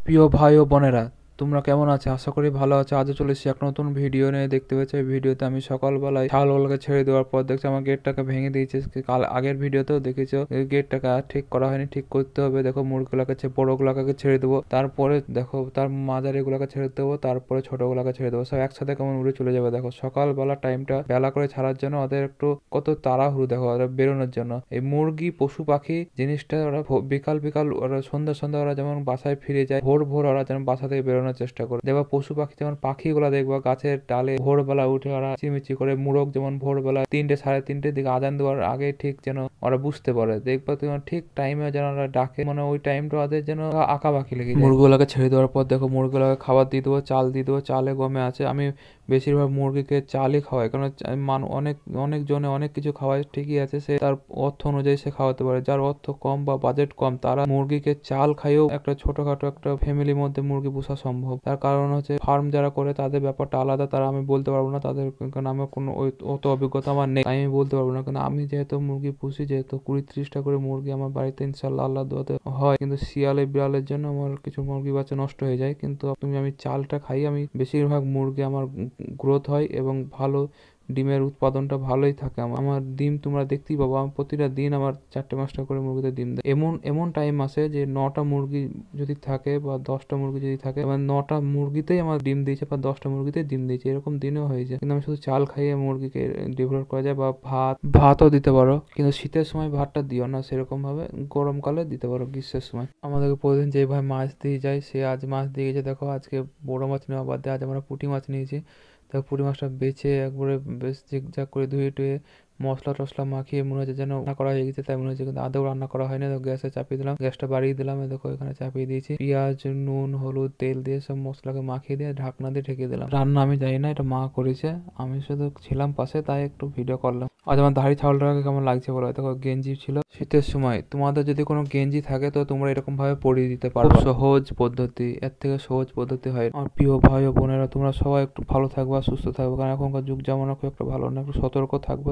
প্রিয় ভাই ও বোনেরা, তোমরা কেমন আছো? আশা করি ভালো আছো। আজও চলে এসেছি এক নতুন ভিডিও নিয়ে। দেখতে পাচ্ছ এই ভিডিওতে আমি সকালবেলায় ছাগলগুলোকে ছেড়ে দেওয়ার পর দেখছি আমার গেটটাকে ভেঙে দিয়েছে। কাল আগের ভিডিওতেও দেখেছো এই গেটটাকে আর ঠিক করা হয়নি, ঠিক করতে হবে। দেখো মুরগিগুলোকে বড়গুলোকে ছেড়ে দেবো, তারপরে দেখো তার মাঝারিগুলোকে ছেড়ে দেবো, তারপরে ছোটগুলোকে ছেড়ে দেবো। সব একসাথে কেমন উড়ে চলে যাবে। দেখো সকালবেলা টাইমটা বেলা করে ছাড়ার জন্য ওদের একটু কত তাড়াহুড়ো, দেখো ওরা বেরোনোর জন্য। এই মুরগি পশু পাখি জিনিসটা ওরা বিকাল বিকাল ওরা সন্ধ্যা সন্ধ্যা ওরা যেমন বাসায় ফিরে যায়, ভোর ভোর ওরা যেন বাসা থেকে বেরোনোর চেষ্টা করে। দেখবা পশু পাখি যেমন পাখিগুলা দেখবা গাছের ডালে ভোরবেলা উঠে ওরা চিমিচি করে। মুরগ যেমন ভোরবেলা 3টে সাড়ে 3টের দিকে আজান দেওয়ার আগে ঠিক যেন ওরা বুঝতে পারে। দেখবা তোমার ঠিক টাইমে যেন ওরা ডাকে, মানে ওই টাইমটা ওদের যেন আঁকাবাকি লেগে যায়। মুরগিগুলোকে ছেড়ে দেওয়ার পর দেখো মুরগিগুলোকে খাবার দিয়ে দেবো, চাল দিয়ে দেবো। চালে গমে আছে, আমি বেশিরভাগ মুরগিকে চালই খাওয়াই, কারণ অনেক অনেক জনে অনেক কিছু খাওয়ায়, ঠিকই আছে, সে তার অর্থ অনুযায়ী সে খাওয়াতে পারে। যার অর্থ কম বা বাজেট কম তারা মুরগিকে চাল খাইয়েও একটা ছোটখাটো একটা ফ্যামিলির মধ্যে মুরগি পোষা সম্ভব। তার কারণ হচ্ছে ফার্ম যারা করে তাদের ব্যাপারটা আলাদা, তারা আমি বলতে পারবো না তাদের, কারণ আমার কোনো অত অভিজ্ঞতা আমার নেই, আমি বলতে পারবো না। কিন্তু আমি যেহেতু মুরগি পুষি, যেহেতু 20-30টা করে মুরগি আমার বাড়িতে ইনশাল্লাহ আল্লাহ দোয়াতে হয়, কিন্তু শিয়ালে বিড়ালের জন্য আমার কিছু মুরগি বাচ্চা নষ্ট হয়ে যায়। কিন্তু আমি চালটা খাই, আমি বেশিরভাগ মুরগি আমার গ্রোথ হয় এবং ভালো ডিমের উৎপাদনটা ভালোই থাকে। আমার ডিম তোমরা দেখতেই পাবো, আমার প্রতিটা দিন আমার 4টে 5টা করে মুরগিতে ডিম দেয়। এমন এমন টাইম আসে যে 9টা মুরগি যদি থাকে বা 10টা মুরগি যদি থাকে, এবার 9টা মুরগিতেই আমার ডিম দিয়েছে বা 10টা মুরগিতেই ডিম দিয়েছে, এরকম দিনও হয়েছে। কিন্তু আমি শুধু চাল খাইয়ে মুরগিকে ডেভেলপ করা যায়, বা ভাতও দিতে পারো, কিন্তু শীতের সময় ভাতটা দিও না সেরকম ভাবে, গরমকালে দিতে পারো, গ্রীষ্মের সময়। আমাদেরকে প্রতিদিন যে ভাই মাছ দিয়ে যায়, সে আজ মাছ দিয়ে গেছে। দেখো আজকে বড় মাছ নেওয়া বাদ দিয়ে আজ আমরা পুঁটি মাছ নিয়েছি। তো পুঁটি মাছটা বেছে একবারে বেশ ঝিকঝাক করে ধুয়ে টুয়ে মশলা টসলা মাখিয়ে মনে হচ্ছে যেন রান্না করা হয়ে গেছে, তাই মনে হচ্ছে, কিন্তু আদৌ রান্না করা হয়নি। তো গ্যাসে চাপিয়ে দিলাম, গ্যাসটা বাড়িয়ে দিলাম, দেখো এখানে চাপিয়ে দিয়েছি। পেঁয়াজ নুন হলুদ তেল দিয়ে সব মশলাকে মাখিয়ে দিয়ে ঢাকনা দিয়ে ঢেকে দিলাম। রান্না আমি জানি না, এটা মা করেছে, আমি শুধু ছিলাম পাশে, তাই একটু ভিডিও করলাম। আজ আমার দাড়ি ছাগলটাকে কেমন লাগছে বলো। দেখো গেঞ্জি ছিল শীতের সময়, তোমাদের যদি কোনো গেঞ্জি থাকে তো তোমরা এরকম ভাবে পরিয়ে দিতে পারো। সহজ পদ্ধতি, এর থেকে সহজ পদ্ধতি হয়। আমার প্রিয় ভাই ও বোনেরা, তোমরা সবাই একটু ভালো থাকবা, সুস্থ থাকবে, কারণ এখনকার যুগ জামানা খুব একটা ভালো না, একটু সতর্ক থাকবে।